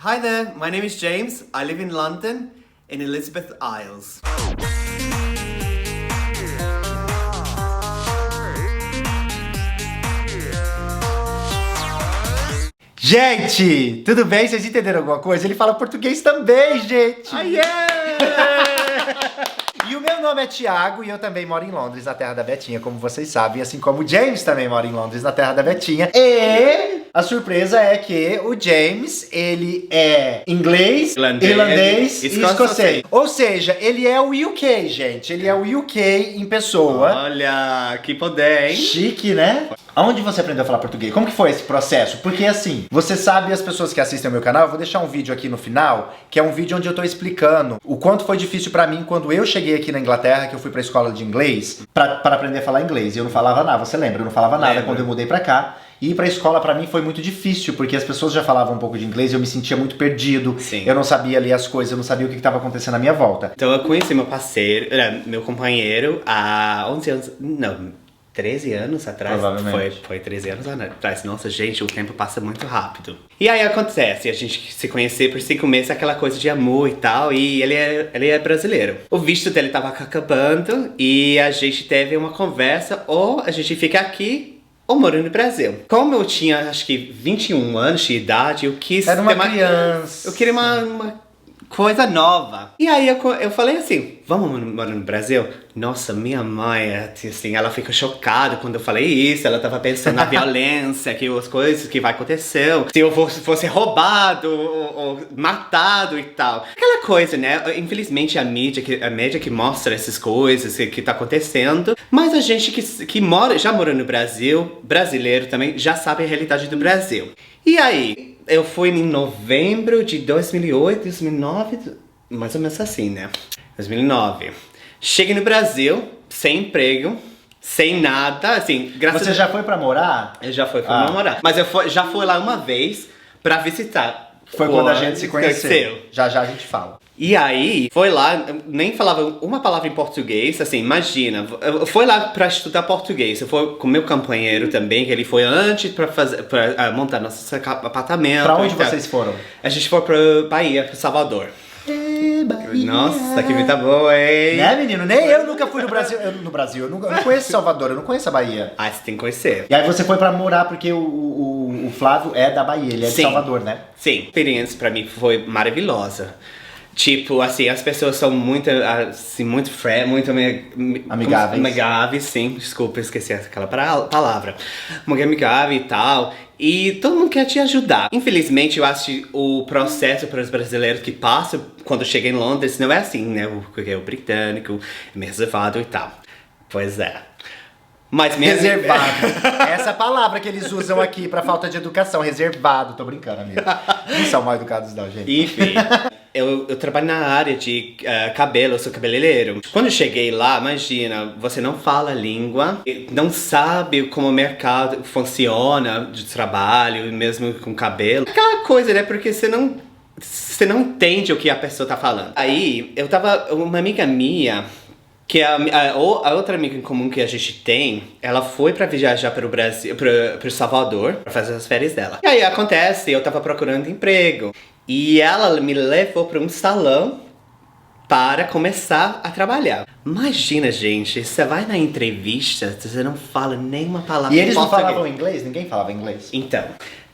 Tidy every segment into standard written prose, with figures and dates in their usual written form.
Hi there, my name is James. I live in London, in Elizabeth Isles. Gente, tudo bem? Vocês entenderam alguma coisa? Ele fala português também, gente! Ah, yeah! E o meu nome é Thiago e eu também moro em Londres, na terra da Betinha, como vocês sabem, assim como o James também mora em Londres, na terra da Betinha. E a surpresa é que o James, ele é inglês, irlandês e escocês. Ou seja, ele é o UK, gente. Ele é o UK em pessoa. Olha, que poder, hein? Chique, né? Aonde você aprendeu a falar português? Como que foi esse processo? Porque assim, você sabe, as pessoas que assistem ao meu canal, eu vou deixar um vídeo aqui no final, que é um vídeo onde eu tô explicando o quanto foi difícil pra mim quando eu cheguei aqui na Inglaterra, que eu fui pra escola de inglês, pra aprender a falar inglês. E eu não falava nada, você lembra? Eu não falava nada quando eu mudei pra cá. E ir pra escola pra mim foi muito difícil, porque as pessoas já falavam um pouco de inglês e eu me sentia muito perdido. Sim. Eu não sabia ler as coisas, eu não sabia o que estava acontecendo à minha volta. Então eu conheci meu parceiro, meu companheiro há 11 anos, não, 13 anos atrás. Provavelmente. Foi 13 anos atrás. Nossa, gente, o tempo passa muito rápido. E aí acontece, a gente se conhecer por 5 meses, aquela coisa de amor e tal, e ele é brasileiro. O visto dele tava acabando e a gente teve uma conversa, ou a gente fica aqui, ou moro no Brasil. Como eu tinha, acho que 21 anos de idade, eu quis... Era uma criança. Eu queria uma coisa nova. E aí eu falei assim, vamos morar no Brasil? Nossa, minha mãe, assim, ela fica chocada quando eu falei isso. Ela tava pensando na violência, que as coisas que vai acontecer. Se eu fosse roubado ou matado e tal. Aquela coisa, né? Infelizmente a mídia que mostra essas coisas que tá acontecendo. Mas a gente que já mora no Brasil, brasileiro também, já sabe a realidade do Brasil. E aí, eu fui em novembro de 2008, 2009, mais ou menos assim, né? 2009. Cheguei no Brasil, sem emprego, sem nada, assim, Você já foi pra morar? Eu já fui pra morar. Mas já fui lá uma vez pra visitar. Foi quando a gente se conheceu. Já já a gente fala. E aí, foi lá, nem falava uma palavra em português, assim, imagina, foi lá pra estudar português. Eu fui com meu companheiro também, que ele foi antes pra montar nosso apartamento. Pra onde vocês foram? A gente foi pra Bahia, pra Salvador. Bahia. Nossa, que vida boa, hein? Né, menino? Nem eu nunca fui no Brasil. Eu não conheço Salvador, eu não conheço a Bahia. Ah, você tem que conhecer. E aí você foi pra morar porque o Flávio é da Bahia, ele é de Salvador, né? Sim, a experiência pra mim foi maravilhosa. Tipo, assim, as pessoas são muito, assim, muito amigáveis, sim. Desculpa, esqueci aquela palavra. Muito amigável e tal. E todo mundo quer te ajudar. Infelizmente, eu acho que o processo para os brasileiros que passam quando chegam em Londres não é assim, né? Porque o britânico é meio reservado e tal. Pois é. Mas reservado. Essa palavra que eles usam aqui pra falta de educação. Reservado. Tô brincando, amigo. Não são mal educados não, gente. Enfim. Eu trabalho na área de cabelo, eu sou cabeleireiro. Quando eu cheguei lá, imagina, você não fala a língua, não sabe como o mercado funciona de trabalho, mesmo com cabelo. Aquela coisa, né? Porque você não entende o que a pessoa tá falando. Aí, uma amiga minha, que a outra amiga em comum que a gente tem, ela foi pra viajar para o Brasil, pro Salvador, pra fazer as férias dela. E aí acontece, eu tava procurando emprego. E ela me levou para um salão para começar a trabalhar. Imagina, gente, você vai na entrevista, você não fala nenhuma palavra. E eles não falavam inglês? Ninguém falava inglês? Então,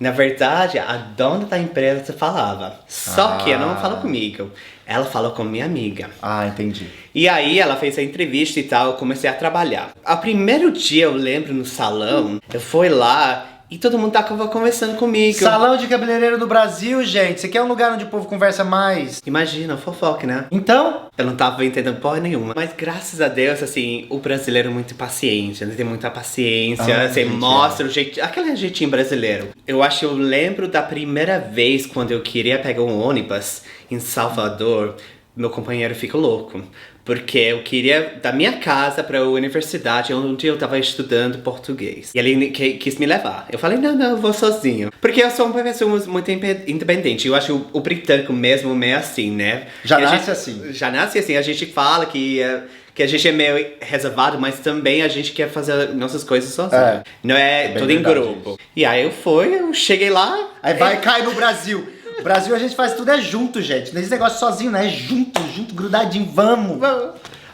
na verdade, a dona da empresa falava. Só que ela não falou comigo. Ela falou com minha amiga. Ah, entendi. E aí ela fez a entrevista e tal, eu comecei a trabalhar. O primeiro dia, eu lembro, no salão, eu fui lá e todo mundo tava conversando comigo. Salão de cabeleireiro do Brasil, gente. Isso aqui é um lugar onde o povo conversa mais. Imagina, fofoca, né? Então? Eu não tava entendendo porra nenhuma. Mas graças a Deus, assim, o brasileiro é muito paciente. Ele tem muita paciência. Você mostra o jeitinho, aquele jeitinho brasileiro. Eu acho que eu lembro da primeira vez quando eu queria pegar um ônibus em Salvador. Meu companheiro ficou louco. Porque eu queria da minha casa para a universidade onde eu tava estudando português. E ele quis me levar. Eu falei, não, eu vou sozinho. Porque eu sou uma pessoa muito independente. Eu acho o britânico mesmo meio assim, né? Já nasce assim. Já nasce assim. A gente fala que a gente é meio reservado, mas também a gente quer fazer nossas coisas sozinho. Não é tudo em grupo. E aí eu cheguei lá. Aí cai no Brasil. Brasil a gente faz tudo junto, gente. Nesse negócio sozinho, né? Junto, grudadinho, vamos.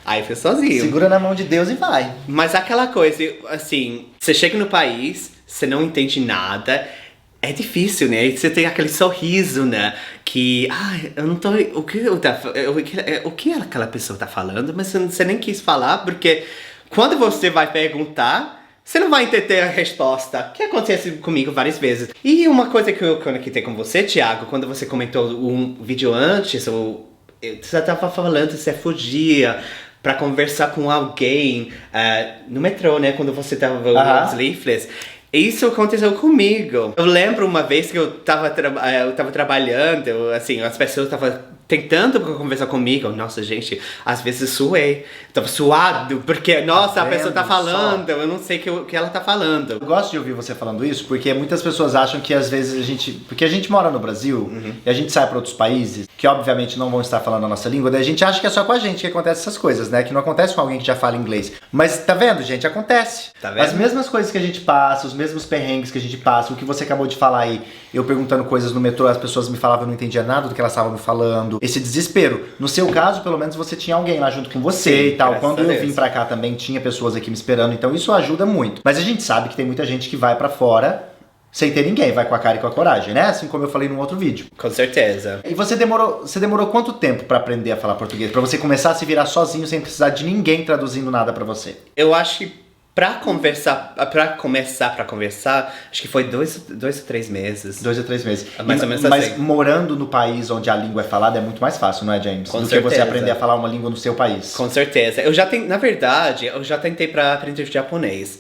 Aí foi sozinho. Segura na mão de Deus e vai. Mas aquela coisa, assim, você chega no país, você não entende nada, é difícil, né? E você tem aquele sorriso, né? Que, eu não tô... O que aquela pessoa tá falando? Mas você nem quis falar, porque quando você vai perguntar, você não vai entender a resposta. Que acontece comigo várias vezes. E uma coisa que eu conectei com você, Thiago, quando você comentou um vídeo antes, você tava falando que você fugia pra conversar com alguém no metrô, né? Quando você tava nos leaflets. Isso aconteceu comigo. Eu lembro uma vez que eu tava trabalhando, assim, as pessoas estavam tentando conversar comigo. Nossa, gente, às vezes suei. Tava suado, porque, nossa, a pessoa tá falando, eu não sei o que ela tá falando. Eu gosto de ouvir você falando isso, porque muitas pessoas acham que às vezes porque a gente mora no Brasil, e a gente sai pra outros países, que obviamente não vão estar falando a nossa língua, daí a gente acha que é só com a gente que acontece essas coisas, né? Que não acontece com alguém que já fala inglês. Mas tá vendo, gente? Acontece. Tá vendo? As mesmas coisas que a gente passa, os mesmos perrengues que a gente passa, o que você acabou de falar aí, eu perguntando coisas no metrô, as pessoas me falavam, eu não entendia nada do que elas estavam me falando. Esse desespero. No seu caso, pelo menos você tinha alguém lá junto com você. Sim, e tal. Quando eu vim pra cá também tinha pessoas aqui me esperando, então isso ajuda muito. Mas a gente sabe que tem muita gente que vai pra fora sem ter ninguém, vai com a cara e com a coragem, né? Assim como eu falei num outro vídeo. Com certeza. E você demorou quanto tempo pra aprender a falar português? Pra você começar a se virar sozinho sem precisar de ninguém traduzindo nada pra você? Eu acho que pra começar a conversar, acho que foi 2 ou 3 meses. 2 ou 3 meses. Mais ou menos Mas assim. morando no país onde a língua é falada é muito mais fácil, não é, James? Com do certeza. que você aprender a falar uma língua no seu país. Com certeza. Na verdade, eu já tentei pra aprender japonês.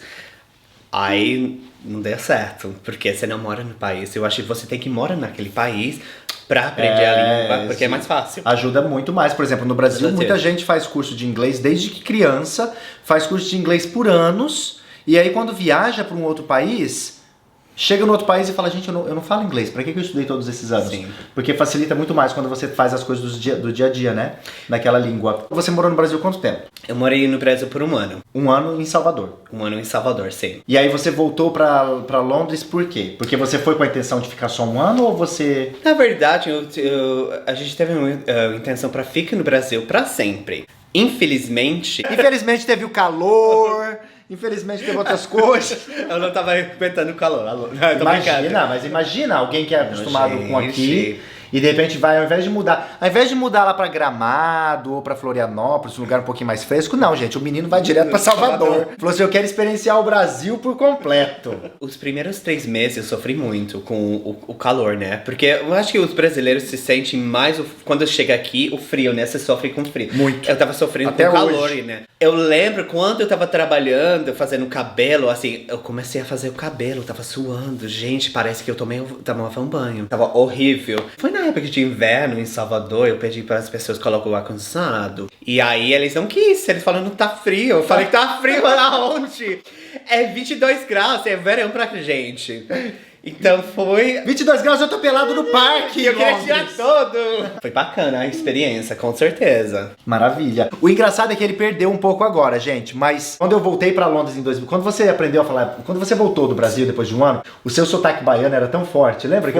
Aí não deu certo, porque você não mora no país. Eu acho que você tem que morar naquele país pra aprender a língua, porque é mais fácil. Ajuda muito mais. Por exemplo, no Brasil, muita gente faz curso de inglês desde que criança, faz curso de inglês por anos, e aí quando viaja para um outro país, chega no outro país e fala, gente, eu não falo inglês, pra que eu estudei todos esses anos? Sim. Porque facilita muito mais quando você faz as coisas do dia a dia, né? Naquela língua. Você morou no Brasil quanto tempo? Eu morei no Brasil por 1 ano. 1 ano em Salvador. 1 ano em Salvador, sim. E aí você voltou pra Londres por quê? Porque você foi com a intenção de ficar só 1 ano ou você... Na verdade, a gente teve uma intenção pra ficar no Brasil pra sempre. Infelizmente teve o calor... Infelizmente teve outras coisas. Eu não tava aguentando o calor. Imagina alguém que é acostumado com aqui e de repente vai, ao invés de mudar lá pra Gramado ou pra Florianópolis, um lugar um pouquinho mais fresco, não, gente, o menino vai direto pra Salvador. Falou assim, eu quero experienciar o Brasil por completo. Os primeiros 3 meses eu sofri muito com o calor, né? Porque eu acho que os brasileiros se sentem mais, quando chega aqui, o frio, né? Você sofre com frio. Muito. Eu tava sofrendo até com o calor, hoje. né? Eu lembro quando eu tava trabalhando, fazendo cabelo, assim, eu comecei a fazer o cabelo, tava suando. Gente, parece que eu tomava um banho. Tava horrível. Foi na época de inverno em Salvador, eu pedi para as pessoas colocar o ar-condicionado. E aí eles não quis, eles falaram, não tá frio. Eu falei, tá frio aonde? É 22 graus, é verão pra gente. Então foi... 22 graus, eu tô pelado no parque. Eu queria tirar todo. Foi bacana a experiência, com certeza. Maravilha. O engraçado é que ele perdeu um pouco agora, gente. Mas quando eu voltei pra Londres em 2000, quando você aprendeu a falar, quando você voltou do Brasil depois de 1 ano, o seu sotaque baiano era tão forte. Lembra que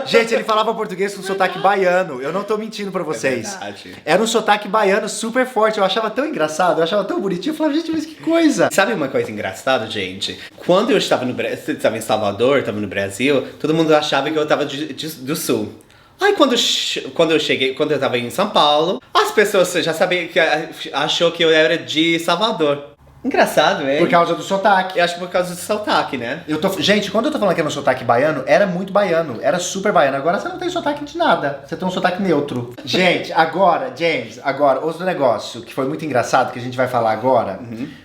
Gente, ele falava português com sotaque baiano. Eu não tô mentindo pra vocês. Era um sotaque baiano super forte. Eu achava tão engraçado, eu achava tão bonitinho. Eu falava, gente, mas que coisa. Sabe uma coisa engraçada, gente? Quando eu estava em Salvador, estava no Brasil, todo mundo achava que eu estava do sul. Aí quando eu cheguei, quando eu estava em São Paulo, as pessoas já sabiam que achou que eu era de Salvador. Engraçado, hein? Por causa do sotaque. Eu acho que por causa do sotaque, né? Gente, quando eu tô falando que era um sotaque baiano, era muito baiano, era super baiano. Agora você não tem sotaque de nada, você tem um sotaque neutro. Gente, agora, James, outro negócio que foi muito engraçado, que a gente vai falar agora,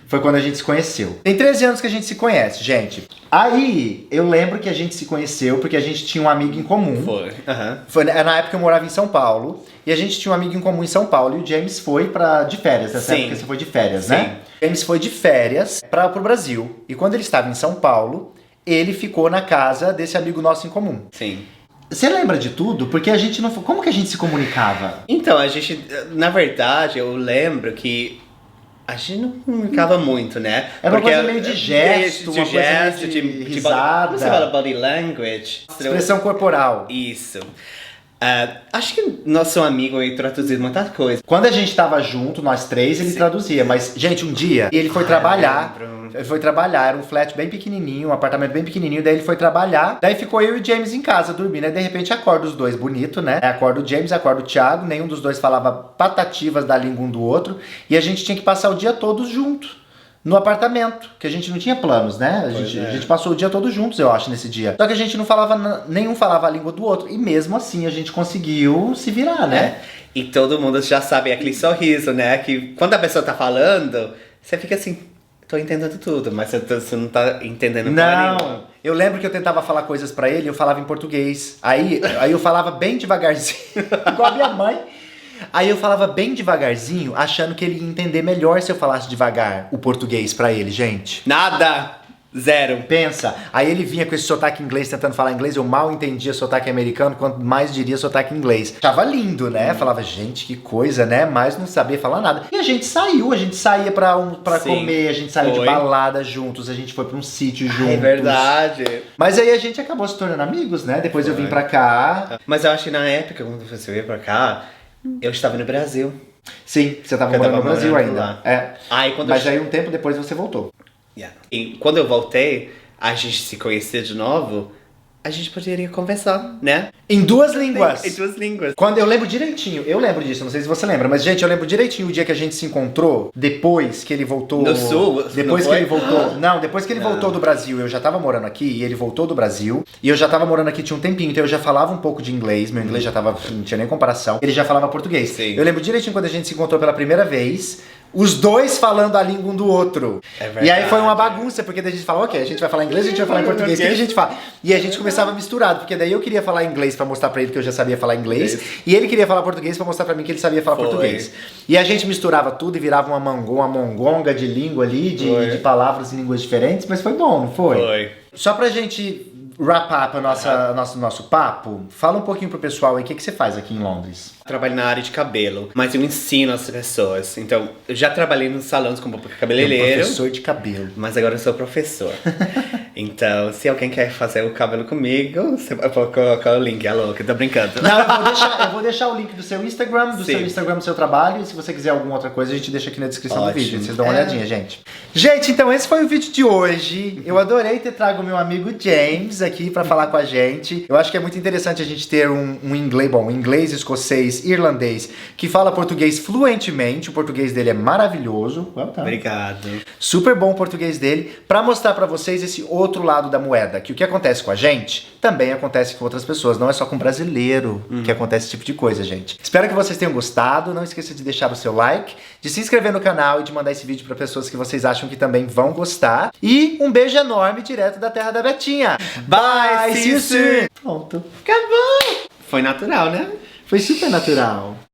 foi quando a gente se conheceu. Tem 13 anos que a gente se conhece, gente. Aí, eu lembro que a gente se conheceu porque a gente tinha um amigo em comum. Foi na época que eu morava em São Paulo, e a gente tinha um amigo em comum em São Paulo, e o James foi de férias, nessa época você foi de férias, né? James foi de férias pro Brasil, e quando ele estava em São Paulo, ele ficou na casa desse amigo nosso em comum. Sim. Você lembra de tudo? Porque a gente não... Como que a gente se comunicava? Então, na verdade, eu lembro que a gente não comunicava muito, né? Era uma coisa meio de gesto, uma coisa meio de risada. Como você fala body language? Expressão corporal. Isso. Acho que nosso amigo aí traduziu muita coisa. Quando a gente tava junto, nós três, ele traduzia. Mas, gente, um dia, ele foi trabalhar. Ele foi trabalhar, era um flat bem pequenininho, um apartamento bem pequenininho. Daí ele foi trabalhar. Daí ficou eu e o James em casa, dormindo. Aí, de repente, acorda os dois, bonito, né? Acorda o James, acorda o Thiago. Nenhum dos dois falava patativas da língua um do outro. E a gente tinha que passar o dia todos junto. No apartamento, que a gente não tinha planos, né? A gente passou o dia todo juntos, eu acho, nesse dia. Só que a gente não falava, nenhum falava a língua do outro. E mesmo assim a gente conseguiu se virar, né? E todo mundo já sabe aquele sorriso, né? Que quando a pessoa tá falando, você fica assim, tô entendendo tudo, mas você não tá entendendo Não, eu lembro que eu tentava falar coisas pra ele, eu falava em português. Aí eu falava bem devagarzinho, igual a minha mãe. Aí eu falava bem devagarzinho, achando que ele ia entender melhor se eu falasse devagar o português pra ele, gente. Nada! Zero. Pensa, aí ele vinha com esse sotaque inglês tentando falar inglês, eu mal entendia sotaque americano, quanto mais diria sotaque inglês. Achava lindo, né? Falava, gente, que coisa, né? Mas não sabia falar nada. E a gente saía pra comer, a gente saiu de balada juntos, a gente foi pra um sítio juntos. É verdade. Mas aí a gente acabou se tornando amigos, né? Depois eu vim pra cá. Mas eu acho que na época, quando você veio pra cá, eu estava no Brasil. Sim, você tava morando no Brasil ainda. Lá. Aí, mas aí um tempo depois você voltou. E quando eu voltei, a gente se conhecer de novo, a gente poderia conversar, né? Em duas línguas. Em duas línguas. Quando eu lembro direitinho, eu lembro disso, não sei se você lembra, mas gente, eu lembro direitinho o dia que a gente se encontrou, depois que ele voltou... No Sul? Depois que ele voltou... Não, depois que ele voltou do Brasil, eu já tava morando aqui, e ele voltou do Brasil, e eu já tava morando aqui tinha um tempinho, então eu já falava um pouco de inglês, meu inglês já tava... não tinha nem comparação, ele já falava português. Sim. Eu lembro direitinho quando a gente se encontrou pela primeira vez, os dois falando a língua um do outro. É verdade. E aí foi uma bagunça, porque daí a gente falava, ok, a gente vai falar inglês, a gente vai falar em português, o que a gente fala? E a gente começava misturado, porque daí eu queria falar inglês pra mostrar pra ele que eu já sabia falar inglês, e ele queria falar português pra mostrar pra mim que ele sabia falar português. E a gente misturava tudo e virava uma mongonga de língua ali, de palavras em línguas diferentes, mas foi bom, não foi? Foi. Só pra gente wrap up nosso papo, fala um pouquinho pro pessoal aí o que você faz aqui em Londres. Trabalho na área de cabelo, mas eu ensino as pessoas. Então, eu já trabalhei nos salões como cabeleireiro. Professor de cabelo. Mas agora eu sou professor. Então, se alguém quer fazer o cabelo comigo, você vai colocar o link. É louco, eu tô brincando. Não, eu vou deixar o link do seu Instagram, do seu trabalho. E se você quiser alguma outra coisa, a gente deixa aqui na descrição do vídeo. Vocês dão uma olhadinha, gente. Gente, então esse foi o vídeo de hoje. Eu adorei ter trago o meu amigo James aqui pra falar com a gente. Eu acho que é muito interessante a gente ter um inglês, um inglês, escocês, irlandês, que fala português fluentemente. O português dele é maravilhoso. Obrigado. Super bom o português dele, pra mostrar pra vocês esse outro lado da moeda, que o que acontece com a gente, também acontece com outras pessoas. Não é só com brasileiro que acontece esse tipo de coisa, gente. Espero que vocês tenham gostado. Não esqueça de deixar o seu like, de se inscrever no canal e de mandar esse vídeo pra pessoas que vocês acham que também vão gostar. E um beijo enorme direto da terra da Betinha. Bye, see you soon. Pronto. Acabou! Foi natural, né? Foi super natural.